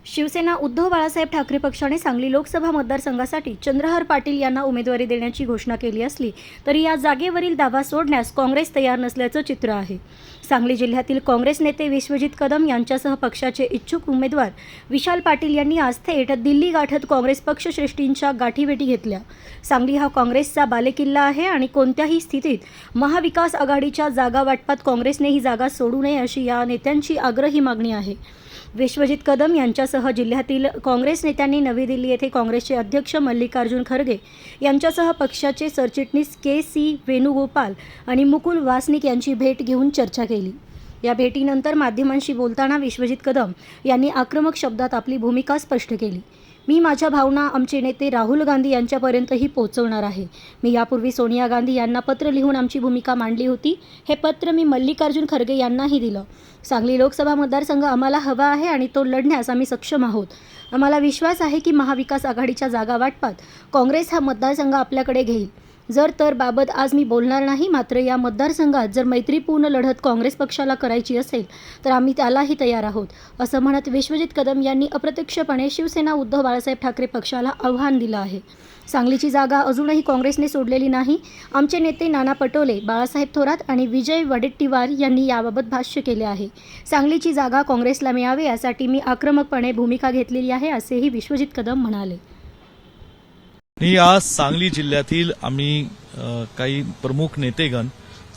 शिवसेना उद्धव बाळासाहेब ठाकरे पक्षाने सांगली लोकसभा मतदारसंघासाठी चंद्रहार पाटील यांना उमेदवारी देण्याची घोषणा केली असली तरी या जागेवरील दावा सोडण्यास काँग्रेस तयार नसल्याचं चित्र आहे। सांगली जिल्ह्यातील काँग्रेस नेते विश्वजित कदम यांच्यासह पक्षाचे इच्छुक उमेदवार विशाल पाटील यांनी आज थेट दिल्ली गाठत काँग्रेस पक्षश्रेष्ठींच्या गाठीभेटी घेतल्या। सांगली हा काँग्रेसचा बालेकिल्ला आहे आणि कोणत्याही स्थितीत महाविकास आघाडीच्या जागा वाटपात काँग्रेसने ही जागा सोडू नये अशी या नेत्यांची आग्रही मागणी आहे। विश्वजित कदम यांच्यासह जिल्ह्यातील काँग्रेस नेत्यांनी नवी दिल्ली येथे काँग्रेसचे अध्यक्ष मल्लिकार्जुन खरगे यांच्यासह पक्षाचे सरचिटणीस के.सी. वेणुगोपाल आणि मुकुल वासनिक यांची भेट घेऊन चर्चा केली। या भेटीनंतर माध्यमांशी बोलताना विश्वजित कदम यांनी आक्रमक शब्दात आपली भूमिका स्पष्ट केली। मी माझ्या भावना आमचे नेते राहुल गांधी यांच्यापर्यंतही पोहोचवणार आहे। मी यापूर्वी सोनिया गांधी यांना पत्र लिहून आमची भूमिका मांडली होती। हे पत्र मी मल्लिकार्जुन खरगे यांनाही दिलं। सांगली लोकसभा मतदारसंघ आम्हाला हवा आहे आणि तो लढण्यास आम्ही सक्षम आहोत। आम्हाला विश्वास आहे की महाविकास आघाडीच्या जागा वाटपात काँग्रेस हा मतदारसंघ आपल्याकडे घेईल। जर तर बाबत आज मी बोलणार नाही, मात्र या मतदारसंघात जर मैत्रीपूर्ण लढत काँग्रेस पक्षाला करायची असेल तर आम्ही त्यालाही तयार आहोत, असं म्हणत विश्वजित कदम यांनी अप्रत्यक्षपणे शिवसेना उद्धव बाळासाहेब ठाकरे पक्षाला आव्हान दिलं आहे। सांगलीची जागा अजूनही काँग्रेसने सोडलेली नाही। आमचे नेते नाना पटोले, बाळासाहेब थोरात आणि विजय वडेट्टीवार यांनी याबाबत भाष्य केले आहे। सांगलीची जागा काँग्रेसला मिळावी यासाठी मी आक्रमकपणे भूमिका घेतलेली आहे, असेही विश्वजित कदम म्हणाले। आज सांगली जिल्ह्यातील आम्ही काही प्रमुख नेतेगण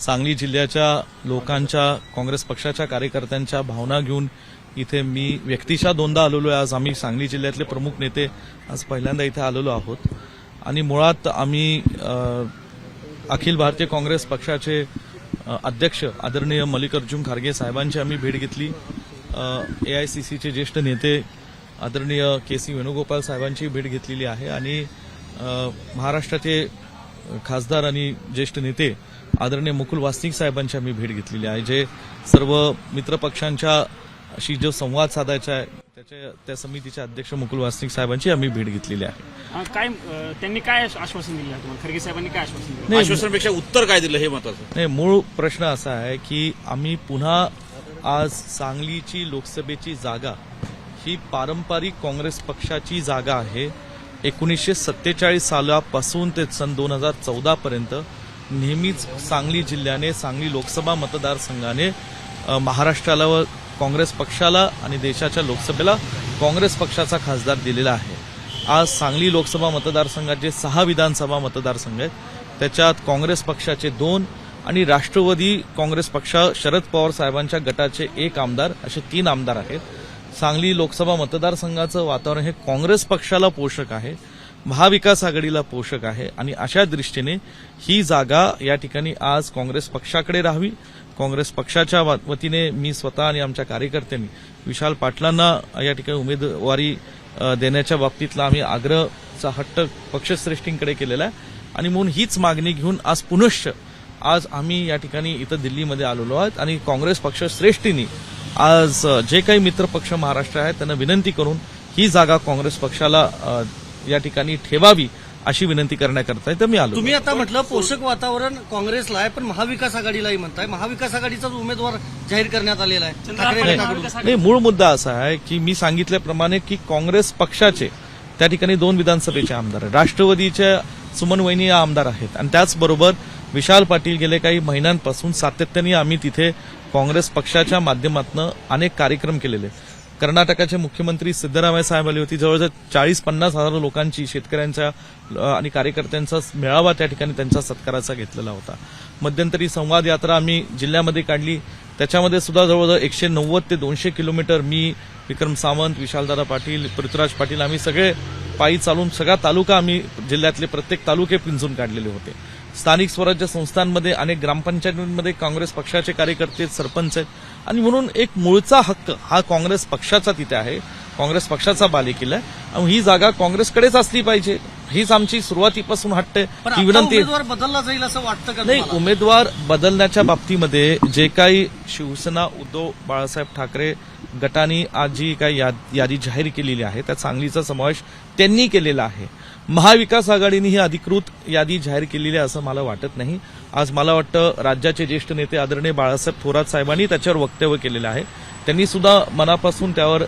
सांगली जिल्ह्याच्या लोकांच्या, काँग्रेस पक्षाच्या कार्यकर्त्यांच्या भावना घेऊन इथे मी व्यक्तिशः दोनदा आलेलो आहे। आज आम्ही सांगली जिल्ह्यातले प्रमुख नेते आज पहिल्यांदा इथे आलेलो आहोत आणि मुळात आम्ही अखिल भारतीय काँग्रेस पक्षाचे अध्यक्ष आदरणीय मल्लिकार्जुन खरगे साहेबांची आम्ही भेट घेतली। AICCचे ज्येष्ठ नेते आदरणीय के.सी. वेणुगोपाल साहेबांची भेट घेतलेली आहे आणि महाराष्ट्राचे खासदार आणि ज्येष्ठ नेते आदरणीय मुकुल वासनिक साहेबांची आम्ही भेट घेतलेली आहे, जे सर्व मित्रपक्षांच्याशी जो संवाद साधायचा आहे त्या समितीचे अध्यक्ष मुकुल वासनिक साहेबांची आम्ही भेट घेतलेली आहे। काय त्यांनी काय आश्वासन दिलं तुम्हाला? खरगे साहेबांनी काय आश्वासन दिलं? आश्वासनापेक्षा उत्तर काय दिलं हे महत्त्वाचं नाही। मूळ प्रश्न असा आहे की आम्ही पुन्हा आज सांगलीची लोकसभेची जागा ही पारंपरिक काँग्रेस पक्षाची जागा आहे। 1947 सालापासून ते सन 2014 पर्यंत नेहमीच सांगली जिल्ह्याने, सांगली लोकसभा मतदारसंघाने महाराष्ट्राला व काँग्रेस पक्षाला आणि देशाच्या लोकसभेला काँग्रेस पक्षाचा खासदार दिलेला आहे। आज सांगली लोकसभा मतदारसंघात जे 6 विधानसभा मतदारसंघ आहेत त्याच्यात काँग्रेस पक्षाचे 2 आणि राष्ट्रवादी काँग्रेस पक्ष शरद पवार साहेबांच्या गटाचे 1 आमदार असे 3 आमदार आहेत। सांगली लोकसभा मतदारसंघाचं वातावरण हे काँग्रेस पक्षाला पोषक आहे, महाविकास आघाडीला पोषक आहे आणि अशा दृष्टीने ही जागा या ठिकाणी आज काँग्रेस पक्षाकडे राहावी। काँग्रेस पक्षाच्या वतीने मी स्वतः आणि आमच्या कार्यकर्त्यांनी विशाल पाटलांना या ठिकाणी उमेदवारी देण्याच्या बाबतीतला आम्ही आग्रहचा हट्ट पक्षश्रेष्ठींकडे केलेला आहे आणि म्हणून हीच मागणी घेऊन आज पुनश्च आज आम्ही या ठिकाणी इथं दिल्लीमध्ये आलेलो आहोत आणि काँग्रेस पक्षश्रेष्ठींनी आज जे काही मित्रपक्ष महाराष्ट्र आहेत त्यांना विनंती करून ही जागा काँग्रेस पक्षाला या ठिकाणी ठेवावी अशी विनंती करण्याकरता इथं मी आलो। तुम्ही आता म्हटलं पोषक वातावरण काँग्रेसला आहे, पण महाविकास आघाडीलाही म्हणताय, महाविकास आघाडीचाच उमेदवार जाहीर करण्यात आलेला आहे। नाही, मूळ मुद्दा असा आहे की मी सांगितल्याप्रमाणे की काँग्रेस पक्षाचे त्या ठिकाणी 2 विधानसभेचे आमदार आहेत, राष्ट्रवादीच्या सुमन वहिनी या आमदार आहेत आणि त्याचबरोबर विशाल पाटील गेले काही महिन्यांपासून सातत्याने आम्ही तिथे काँग्रेस पक्षाच्या माध्यमातून अनेक कार्यक्रम केलेले। कर्नाटकाचे मुख्यमंत्री सिद्धरामय्या साहेब आले होते, जवळजवळ 40-50 हजार लोकांची, शेतकऱ्यांच्या आणि कार्यकर्त्यांचा मेळावा त्या ठिकाणी त्यांचा सत्काराचा घेतलेला होता। मध्यंतरी संवाद यात्रा आम्ही जिल्ह्यामध्ये काढली, त्याच्यामध्ये सुद्धा जवळजवळ 190 ते 200 किलोमीटर मी, विक्रम सावंत, विशालदादा पाटील, पृथ्वीराज पाटील आम्ही सगळे पायी चालून सगळा तालुका आम्ही जिल्ह्यातले प्रत्येक तालुके पिंजून काढलेले होते। स्थानिक स्वराज्य संस्थांमध्ये अनेक ग्रामपंचायतींमध्ये काँग्रेस पक्षाचे कार्यकर्ते, सरपंच आहेत आणि म्हणून एक मूळचा हक्क हा काँग्रेस पक्षाचा तिथे आहे, काँग्रेस पक्षाचा बालेकिल्ला आहे आणि ही जागा काँग्रेसकडेच असली पाहिजे हीच आमची सुरुवातीपासून हट्ट ही विनंती। उमेदवार बदलला जाईल असं वाटतं का? नाही, उमेदवार बदलण्याच्या बाबतीमध्ये जे काही शिवसेना उद्धव बाळासाहेब ठाकरे गटाने आज जी काही यादी जाहीर केलेली आहे त्या सांगलीचा समावेश त्यांनी केलेला आहे। महाविकास आघाडीने ही अधिकृत यादी जाहीर केलेली आहे असं मला वाटत नाही। आज मला वाटतं राज्याचे ज्येष्ठ नेते आदरणीय बाळासाहेब थोरात साहेबांनी त्याच्यावर वक्तव्य केलेलं आहे त्यांनी सुद्धा मनापासून त्यावर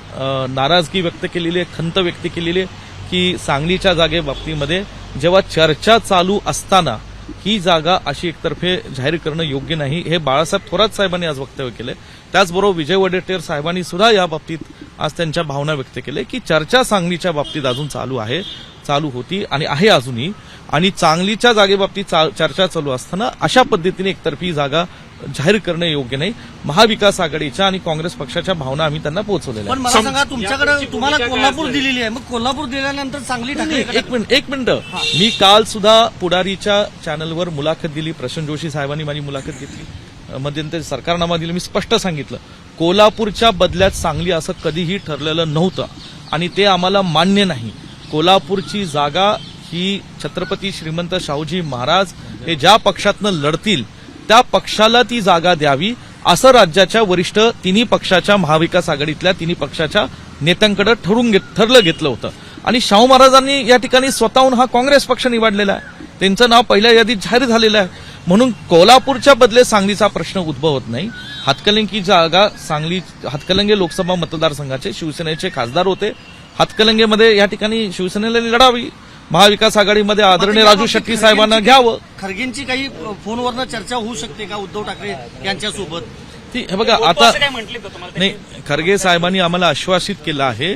नाराजगी व्यक्त केलेली आहे, खंत व्यक्त केलेली आहे की सांगलीच्या जागेबाबतीमध्ये जेव्हा चर्चा चालू असताना ही जागा अशी एकतर्फे जाहीर करणं योग्य नाही, हे बाळासाहेब थोरात साहेबांनी आज वक्तव्य केलंय. त्याचबरोबर विजय वडेट्टीवार साहेबांनी सुद्धा या बाबतीत आज त्यांच्या भावना व्यक्त केल्या की चर्चा सांगलीच्या बाबतीत अजून चालू होती आणि आहे अजूनही, आणि चांगलीच्या जागेबाबतीत चर्चा चालू असताना अशा पद्धतीने एकतर्फी जागा जाहीर करणं योग्य नाही. महाविकास आघाडीच्या आणि काँग्रेस पक्षाच्या भावना आम्ही त्यांना पोहोचवलेल्या पण मला सांगा, तुमच्याकडे तुम्हाला कोल्हापूर दिलेली आहे, मग कोल्हापूर दिल्यानंतर सांगली टाकली का? एक मिनिट मी काल सुद्धा पुढारीच्या चॅनलवर मुलाखत दिली, प्रशांत जोशी साहेबांनी माझी मुलाखत घेतली, मध्यंतरी सरकारनामा दिलं. मी स्पष्ट सांगितलं कोल्हापूरच्या बदल्यात सांगली असं कधीही ठरलेलं नव्हतं आणि ते आम्हाला मान्य नाही. कोल्हापूरची जागा ही छत्रपती श्रीमंत शाहूजी महाराज हे ज्या पक्षातनं लढतील त्या पक्षाला ती जागा द्यावी असं राज्याच्या वरिष्ठ तिन्ही पक्षाच्या महाविकास आघाडीतल्या तिन्ही पक्षाच्या नेत्यांकडे ठरलं घेतलं होतं आणि शाहू महाराजांनी या ठिकाणी स्वतःहून हा काँग्रेस पक्ष निवडलेला आहे, त्यांचं नाव पहिल्या यादीत जाहीर झालेलं आहे. म्हणून कोल्हापूरच्या बदले सांगलीचा प्रश्न उद्भवत नाही. हातकलंगी जागा सांगली हातकलंगे लोकसभा मतदारसंघाचे शिवसेनेचे खासदार होते. हातकलंगेमध्ये या ठिकाणी शिवसेनेला लढावी, महाविकास आघाडीमध्ये आदरणीय राजू शेट्टी साहेबांना घ्यावं. खरगेंची काही फोनवरनं चर्चा होऊ शकते का उद्धव ठाकरे यांच्यासोबत? ती हे बघा आता नाही, खरगे साहेबांनी आम्हाला आश्वासित केलं आहे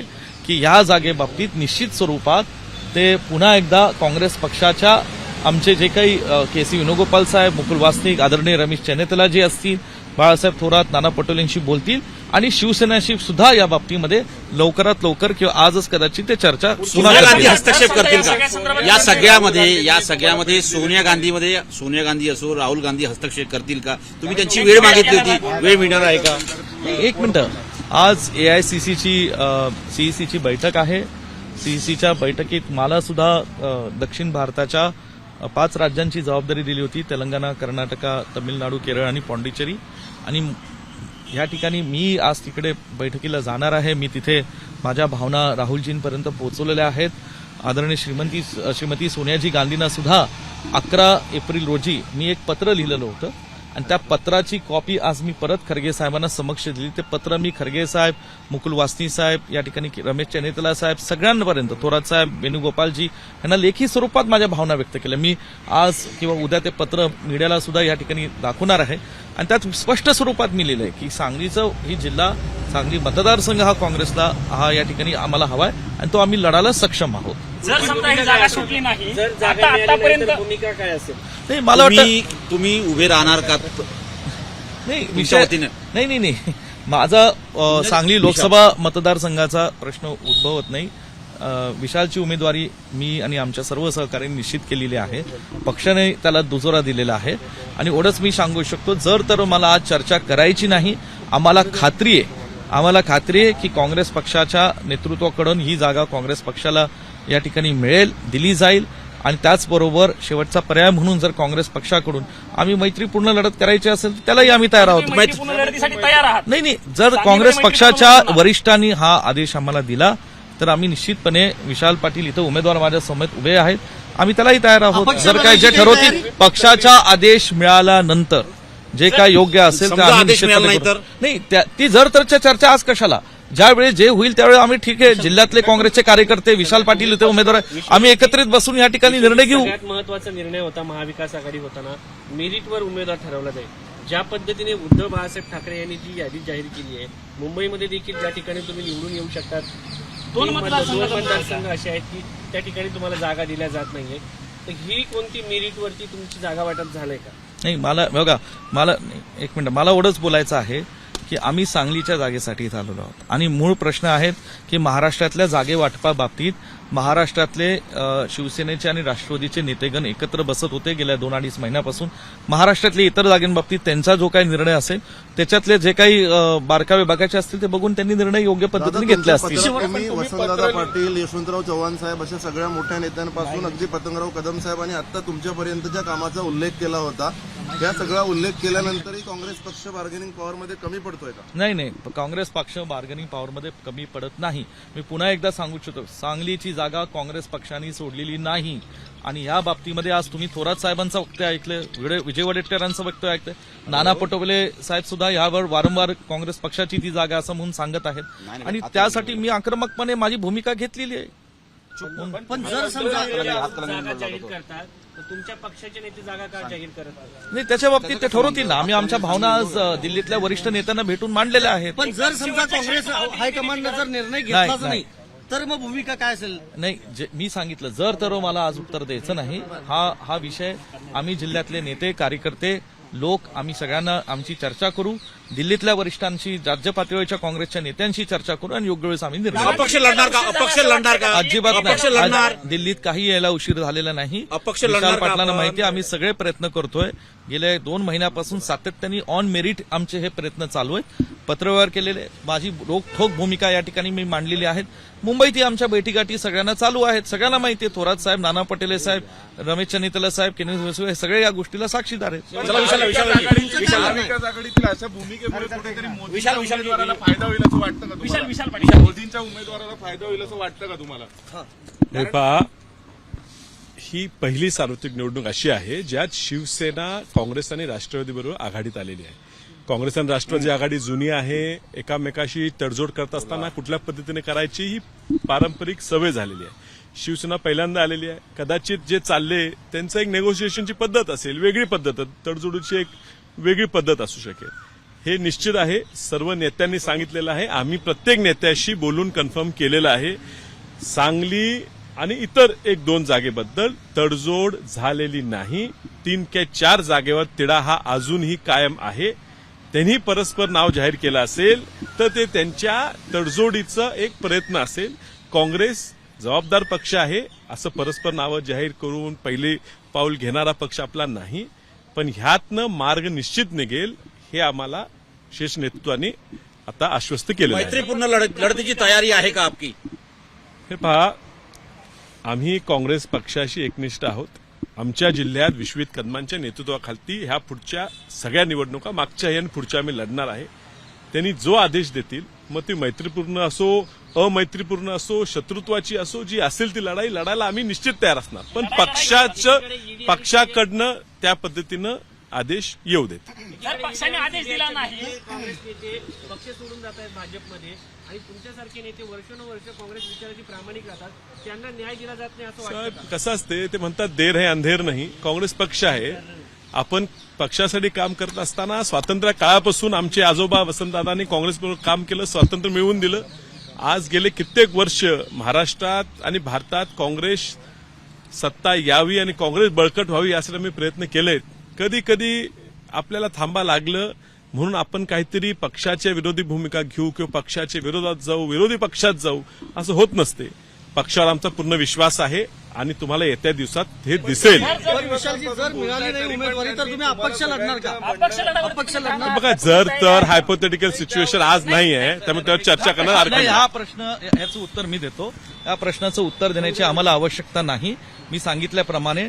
की या जागेबाबतीत निश्चित स्वरूपात ते पुन्हा एकदा काँग्रेस पक्षाच्या आमचे जे काही के.सी. वेणुगोपाल साहेब, मुकुल वासनिक, आदरणीय रमेश चेन्नेतला जे असतील, बाळासाहेब थोरात, नाना पटोलेंशी बोलतील आणि शिवसेनेशी सुद्धा या बाबतीमध्ये लवकरात लवकर किंवा आजच कदाचित ते चर्चा सोनिया गांधी हस्तक्षेप करतील का या सगळ्यामध्ये? सोनिया गांधी असो, राहुल गांधी हस्तक्षेप करतील का? तुम्ही त्यांची वेळ मागितली होती, वेळ मिळणार आहे का? एक मिनिट, आज सीईसीची बैठक आहे. सीईसीच्या बैठकीत मला सुद्धा दक्षिण भारताच्या 5 राज्यांची जबाबदारी दिली होती, तेलंगणा, कर्नाटका, तामिळनाडू, केरळ आणि पॉंडिचेरी, आणि या ठिकाणी मी आज तिकडे बैठकीला जाणार आहे. मी तिथे माझ्या भावना राहुलजींपर्यंत पोहोचवलेल्या आहेत. आदरणीय श्रीमती सोनियाजी गांधींना सुद्धा 11 एप्रिल रोजी मी एक पत्र लिहिलेलं होतं आणि त्या पत्राची कॉपी आज मी परत खरगे साहेबांना समक्ष दिली. ते पत्र मी खरगे साहेब, मुकुल वासनिक साहेब, या ठिकाणी रमेश चेन्नेतला साहेब, सगळ्यांपर्यंत, थोरात साहेब, वेणुगोपालजी यांना लेखी स्वरूपात माझ्या भावना व्यक्त केल्या. मी आज किंवा उद्या ते पत्र मीडियाला सुद्धा या ठिकाणी दाखवणार आहे आणि त्यात स्पष्ट स्वरूपात मी लिहिलंय की सांगलीचं ही जिल्हा, सांगली मतदारसंघ हा काँग्रेसला हा या ठिकाणी आम्हाला हवाय आणि तो आम्ही लढायला सक्षम आहोत. जर समजा ही जागा सुटली नाही, आतापर्यंत भूमिका काय असेल? नाही, मला वाटतं तुम्ही उभे राहणार का? नाही, तुमच्या वतीने? नाही, माझा सांगली लोकसभा मतदारसंघाचा प्रश्न उद्भवत नाही. विशालची उमेदवारी मी आणि आमच्या सर्व सहकार्यांनी निश्चित केलेली आहे. पक्षाने त्याला दुजोरा दिलेला आहे आणि एवढंच मी सांगू शकतो, जर तर मला आज चर्चा करायची नाही, आम्हाला खात्री आहे की काँग्रेस पक्षाच्या नेतृत्वाकडून ही जागा काँग्रेस पक्षाला या ठिकाणी मिळेल, दिली जाईल आणि त्याचबरोबर शेवटचा पर्याय म्हणून जर काँग्रेस पक्षाकडून आम्ही मैत्रीपूर्ण लढत करायची असेल तर त्यालाही आम्ही तयार आहोत. लढतीसाठी तयार आहात? नाही, जर काँग्रेस पक्षाच्या वरिष्ठांनी हा आदेश आम्हाला दिला तर आम्ही निश्चितपणे विशाल पाटील इथं उमेदवार माझ्या समोर उभे आहेत, आम्ही त्यालाही तयार आहोत. जर काय जे ठरवतील पक्षाचा आदेश मिळाल्यानंतर जे काय योग्य असेल ते आम्ही निश्चितपणे करू. नाही, ती जर तरच्या चर्चा आज कशाला? ज्यावेळी जे होईल त्यावेळी आम्ही ठीक आहे, जिल्ह्यातले काँग्रेसचे कार्यकर्ते, विशाल पाटील इथे उमेदवार, आम्ही एकत्रित बसून या ठिकाणी निर्णय घेऊ. सगळ्यात महत्वाचा निर्णय होता महाविकास आघाडी होताना मेरिटवर उमेदवार ठरवला जाईल. ज्या पद्धतीने उद्धव बाळासाहेब ठाकरे यांनी जी यादी जाहीर केली आहे, मुंबईमध्ये देखील ज्या ठिकाणी तुम्ही निवडून येऊ शकतात, 2 मतदारसंघ असे आहेत की त्या ठिकाणी तुम्हाला जागा दिल्या जात नाहीये, तर ही कोणती मेरिटवरती तुमची जागा वाटप झालंय का? नाही, मला एक मिनिट, मला एवढंच बोलायचं आहे की आम्ही सांगलीच्या जागेसाठी इथं आलेलो आहोत आणि मूळ प्रश्न आहेत की महाराष्ट्रातल्या जागे वाटपाबाबतीत महाराष्ट्रातले शिवसेनेचे आणि राष्ट्रवादीचे नेतेगण एकत्र बसत होते गेल्या 2-2.5 महिन्यापासून. महाराष्ट्रातल्या इतर जागांबाबतीत त्यांचा जो काही निर्णय असेल त्याच्यातले जे काही बारकावे बघायचे असतील ते बघून त्यांनी निर्णय योग्य पद्धतीने घेतले असतील. तुम्ही वसंतदादा पाटील, यशवंतराव चव्हाण साहेब अशा सगळ्या मोठ्या नेत्यांपासून अगदी पतंगराव कदम साहेब आणि आता तुमच्यापर्यंतच्या कामाचा उल्लेख केला होता. या सगळा उल्लेख केल्यानंतरही काँग्रेस पक्ष बार्गेनिंग पॉवरमध्ये कमी पडतोय का? नाही काँग्रेस पक्ष बार्गेनिंग पॉवरमध्ये कमी पडत नाही. मी पुन्हा एकदा सांगू इच्छितो, सांगलीची जागा काँग्रेस पक्षाने सोडलेली नाही. आणि या बाबतीमध्ये आज तुम्ही थोरात साहेबांचं वक्तव्य ऐकलं, विजय वडेट्टीवारांचं वक्तव्य ऐकलं, नाना पटोले साहेब सुद्धा यावर वारंवार काँग्रेस पक्षाची ती जागा असं म्हणून सांगत आहेत. आणि त्यासाठी मी आक्रमकपणे माझी भूमिका घेतलेली आहे. पण जर समजा जागा जाहीर करतात तर तुमच्या पक्षाचे नेते जागा का जाहीर करत नाही? नाही, त्याच्या बाबतीत ते ठरवतील ना. आम्ही आमच्या भावना आज दिल्लीतल्या वरिष्ठ नेत्यांना भेटून मांडलेल्या आहेत. पण जर समजा काँग्रेस हायकमांडनं जर निर्णय घेतलाच नाही. नाही तर मग भूमिका काय असेल? नाही, मी सांगितलं, जर तर मला आज उत्तर द्यायचं नाही. हा विषय आम्ही जिल्ह्यातले नेते, कार्यकर्ते, लोक, आम्ही सगळ्यांना आमची चर्चा करू. दिल्लीतल्या वरिष्ठांशी, राज्य पातळीवरच्या काँग्रेसच्या नेत्यांशी चर्चा करू आणि योग्य वेळेस आम्ही निर्णय घेऊ. अपक्ष लढणार का? अपक्ष लढणार का? अजिबात अपक्ष नाही. लढणार. आज दिल्लीत काही यायला उशीर झालेला नाही. अपक्ष विशाल लढणार का पाटलांना आपण? माहिती आहे, आम्ही सगळे प्रयत्न करतोय. गेल्या 2 महिन्यापासून सातत्याने ऑन मेरिट आमचे हे प्रयत्न चालू आहेत. पत्रव्यवहार केलेले, माझी रोखठोक भूमिका या ठिकाणी मी मांडलेली आहेत. मुंबईतही आमच्या बैठकाटी सगळ्यांना चालू आहेत. सगळ्यांना माहिती आहे, थोरात साहेब, नाना पटोले साहेब, रमेश चन्नीतला साहेब, केनेथ वसू हे सगळे या गोष्टीला साक्षीदार आहेत. आघाडीतील अशा भूमिकेमुळे कुठेतरी विशाल उमेदवाराला फायदा होईल असं वाटतं का तुम्हाला? विशाल पाटील. मोदींच्या उमेदवाराला फायदा होईल असं वाटतं का तुम्हाला? हे पहा, ही पहिली सार्वत्रिक निवडणूक अशी आहे ज्यात शिवसेना, काँग्रेस आणि राष्ट्रवादी बरोबर आघाडीत आलेली आहे. काँग्रेस आणि राष्ट्रवादी आघाडी जुनी आहे. एकामेकाशी तडजोड करत असताना कुठल्या पद्धतीने करायची ही पारंपरिक सवय झालेली आहे. शिवसेना पहिल्यांदा आलेली आहे. कदाचित जे चालले त्यांचं एक नेगोशिएशनची पद्धत असेल, वेगळी पद्धत, तडजोडीची एक वेगळी पद्धत असू शकेल. हे निश्चित आहे. सर्व नेत्यांनी सांगितलेलं आहे. आम्ही प्रत्येक नेत्याशी बोलून कन्फर्म केलेलं आहे. सांगली आणि इतर 1-2 जागेबद्दल तडजोड झालेली नाही. 3 कि 4 जागेवर तिढा हा अजूनही कायम आहे. त्यांनी परस्पर नाव जाहीर केलं असेल तर ते त्यांच्या तडजोडीचा एक प्रयत्न असेल. काँग्रेस जबाबदार पक्ष आहे. असं परस्पर नावं जाहीर करून पहिले पाऊल घेणारा पक्ष आपला नाही. पण ह्यातनं मार्ग निश्चित निघेल हे आम्हाला शीर्ष नेतृत्वाने आता आश्वस्त केलं आहे. मैत्रीपूर्ण लढतीची तयारी आहे का आपकी? हे पहा, आम्ही काँग्रेस पक्षाशी एकनिष्ठ आहोत. आमच्या जिल्ह्यात विश्वित कदमांच्या नेतृत्वाखाली ह्या पुढच्या सगळ्या निवडणुका, मागच्या आणि पुढच्या आम्ही लढणार आहे. त्यांनी जो आदेश देतील, मग ती मैत्रीपूर्ण असो, अमैत्रीपूर्ण असो, शत्रुत्वाची असो, जी असेल ती लढाई लढायला आम्ही निश्चित तयार असणार. पण पक्षाकडनं त्या पद्धतीनं आदेश येऊ देत. जर पक्षाने आदेश दिला नाही, काँग्रेस नेते पक्ष सोडून जात आहेत भाजपमध्ये आणि तुमच्यासारखे नेते वर्षानुवर्ष काँग्रेस विचाराची प्रामाणिक राहतात, त्यांना न्याय दिला जात नाही असं वाटतं साहेब, का? कसं असते, ते म्हणतात देर है अंधेर नाही. काँग्रेस पक्ष आहे. आपण पक्षासाठी काम करत असताना स्वातंत्र्य काळापासून आमचे आजोबा वसंतदादांनी काँग्रेसबरोबर काम केलं, स्वातंत्र्य मिळवून दिलं. आज गेले कित्येक वर्ष महाराष्ट्रात आणि भारतात काँग्रेस सत्ता यावी आणि काँग्रेस बळकट व्हावी यासाठी मी प्रयत्न केलेत. कधी कधी आपल्याला थांबा लागलं म्हणून आपण काहीतरी पक्षाच्या विरोधी भूमिका घेऊ किंवा पक्षाच्या विरोधात जाऊ, विरोधी पक्षात जाऊ, असं होत नसते. पक्षावर आमचा पूर्ण विश्वास आहे आणि तुम्हाला येत्या दिवसात हे दिसेल. पण विशालजी, जर मिळाली नाही उमेदवारी तर तुम्ही अपक्ष लढणार का? अपक्ष लढणार. बघा, जर तर हायपोथेटिकल सिच्युएशन आज नाही आहे, त्यामुळे त्यावर चर्चा करणार अर्थ नाही, नाही. हा प्रश्न, याचं उत्तर मी देतो. या प्रश्नाचं उत्तर देण्याची आम्हाला आवश्यकता नाही. मी सांगितल्याप्रमाणे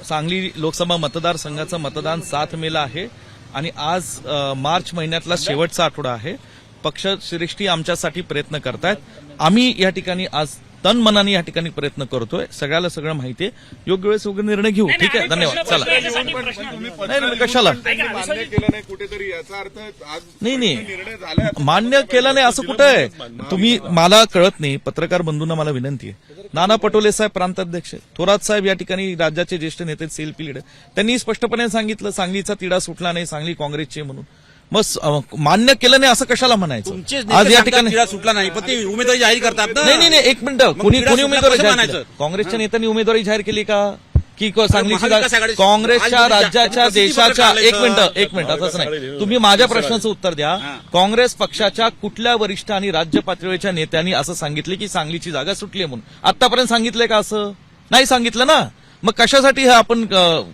सांगली लोकसभा मतदारसंघाचं मतदान 7 मेला आहे आणि आज मार्च महिन्यातला शेवटचा आठवडा आहे. पक्षश्रेष्ठी आमच्यासाठी प्रयत्न करतायत. आम्ही या ठिकाणी आज तन मनाने या ठिकाणी प्रयत्न करतोय. सगळ्याला सगळं माहिती आहे. योग्य वेळेस योग्य निर्णय घेऊ. ठीक आहे, धन्यवाद. चला. नाही, कशाला मान्य केलं नाही कुठेतरी, याचा अर्थ आज नाही निर्णय झाला. मान्य केलं नाही असं कुठं आहे? तुम्ही, मला कळत नाही, पत्रकार बंधूंना मला विनंती आहे. नाना पटोले साहेब प्रांताध्यक्ष, थोरात साहेब या ठिकाणी राज्याचे ज्येष्ठ नेते, सीएलपी लीडर, त्यांनी स्पष्टपणे सांगितलं सांगलीचा तिढा सुटला नाही, सांगली काँग्रेसची म्हणून. मग मान्य केलं नाही असं कशाला म्हणायचं? तुमचेच आज या नेते ठिकाणी तिढा सुटला नाही, पण ते उमेदवारी जाहीर करतात ना. नाही, एक मिनिट, मग कोणी तिढा कोणी सुटला उमेदवारी कसं जाहीर म्हणायचं? केली? काँग्रेसच्या नेत्यांनी उमेदवारी जाहीर केली का? की सांगलीची महाविकास आघाडी- काँग्रेसच्या आज राज्याच्या प्रसिद्धी देशाच्या पत्रक एक आलंय, मिनिट असंच नाही. तुम्ही माझ्या प्रश्नाचं उत्तर द्या. काँग्रेस पक्षाच्या कुठल्या वरिष्ठ आणि राज्य पातळीच्या नेत्यांनी असं सांगितले की सांगलीची जागा सुटली म्हणून? आतापर्यंत सांगितलंय का? असं नाही सांगितलं ना. मग कशासाठी हे आपण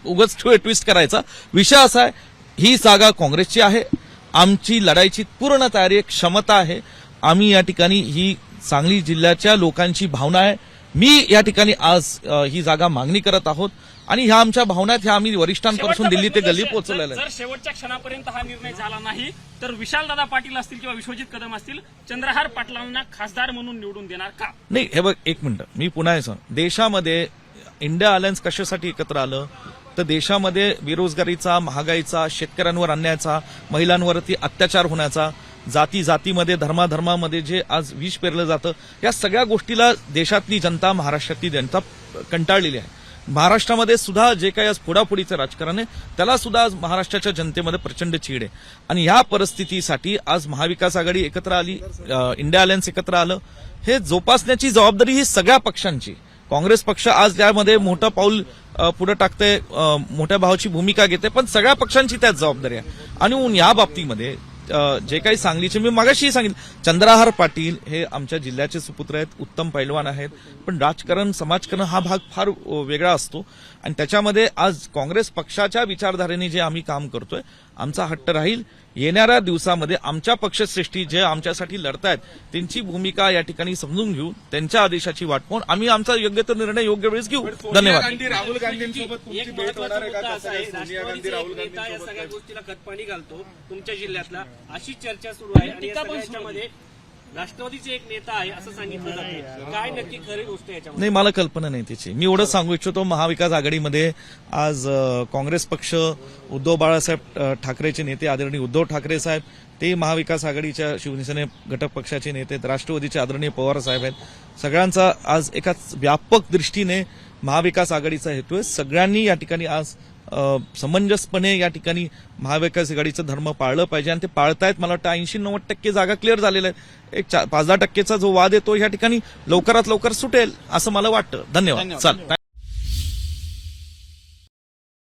उगाच ट्विस्ट करायचा? विषय असा आहे, ही जागा काँग्रेसची आहे. आमची लढाईची पूर्ण तयारी, क्षमता आहे. आम्ही या ठिकाणी, ही सांगली जिल्ह्याच्या लोकांची भावना आहे. मी या ठिकाणी आज ही जागा मागणी करत आहोत आणि ह्या आमच्या भावना ह्या आम्ही वरिष्ठांपासून दिल्ली ते गल्ली पोहोचवलेल्या आहेत. जर शेवटच्या क्षणापर्यंत हा निर्णय झाला नाही तर विशालदादा पाटील असतील किंवा विश्वजित कदम असतील चंद्रहार पाटलांना खासदार म्हणून निवडून देणार का? नाही, हे बघ एक मिनिट, मी पुन्हा हे सांग, देशामध्ये इंडिया अलायन्स कशासाठी एकत्र आलं तर देशामध्ये बेरोजगारीचा, महागाईचा, शेतकऱ्यांवर अन्यायाचा, महिलांवरती अत्याचार होण्याचा, जातीमध्ये धर्मामध्ये जे आज विष पेरलं जातं, या सगळ्या गोष्टीला देशातली जनता, महाराष्ट्रातली जनता कंटाळलेली आहे. महाराष्ट्रामध्ये सुद्धा जे काही आज फोडाफोडीचं राजकारण आहे त्याला सुद्धा आज महाराष्ट्राच्या जनतेमध्ये प्रचंड चीड आहे आणि या परिस्थितीसाठी आज महाविकास आघाडी एकत्र आली, इंडिया अलायन्स एकत्र आलं. हे जोपासण्याची जबाबदारी ही सगळ्या पक्षांची. काँग्रेस पक्ष आज त्यामध्ये मोठं पाऊल पुढे टाकते, मोठ्या भावाची भूमिका घेते, पण सगळ्या पक्षांची त्यात जबाबदारी आहे. आणि या बाबतीमध्ये जे काही सांगलीचे, मी मागाशीही सांगितलं, चंद्रहार पाटील हे आमच्या जिल्ह्याचे सुपुत्र आहेत, उत्तम पैलवान आहेत, पण राजकारण, समाजकारण हा भाग फार वेगळा असतो आणि त्याच्यामध्ये आज काँग्रेस पक्षाच्या विचारधारेने जे आम्ही काम करतोय, आमचा हट्ट राहील येणाऱ्या दिवसामध्ये आमच्या पक्षश्रेष्ठी जे आमच्यासाठी लढतायत त्यांची भूमिका या ठिकाणी समजून घेऊ, त्यांच्या आदेशाची वाट पाहून आम्ही आमचा योग्य तो निर्णय योग्य वेळेस घेऊ. धन्यवाद. राहुल गांधींसोबत तुमची एक भेट होणार आहे का? महत्त्वाचा मुद्दा कसं असा आहे? आहे, सोनिया गांधी राष्ट्रवादीचा राहुल एक नेता या सगळ्या गांधींसोबत गोष्टीला खतपाणी घालतो तुमच्या जिल्ह्यातला, अशी चर्चा सुरू आहे आणि या सगळ्या याच्यामध्ये राष्ट्रवादीचे एक नेता आहे असं सांगितलं जातं. काय नक्की खरी गोष्ट याच्यामध्ये? नाही, मला कल्पना नाही त्याची. मी एवढंच सांगू इच्छितो, महाविकास आघाडीमध्ये आज काँग्रेस पक्ष, उद्धव बाळासाहेब ठाकरेचे नेते आदरणीय उद्धव ठाकरे साहेब, ते महाविकास आघाडीच्या शिवसेने घटक पक्षाचे नेते, राष्ट्रवादीचे आदरणीय पवार साहेब आहेत. सगळ्यांचा आज एकाच व्यापक दृष्टीने महाविकास आघाडीचा हेतू आहे. सगळ्यांनी या ठिकाणी आज समंजसपणे या ठिकाणी महाविकास आघाडीचं धर्म पाळलं पाहिजे आणि ते पाळतायत. मला वाटतं 80-90% जागा क्लिअर झालेल्या आहेत. एक 5-10% जो वाद येतो या ठिकाणी लवकरात लवकर सुटेल असं मला वाटतं. धन्यवाद. चाल.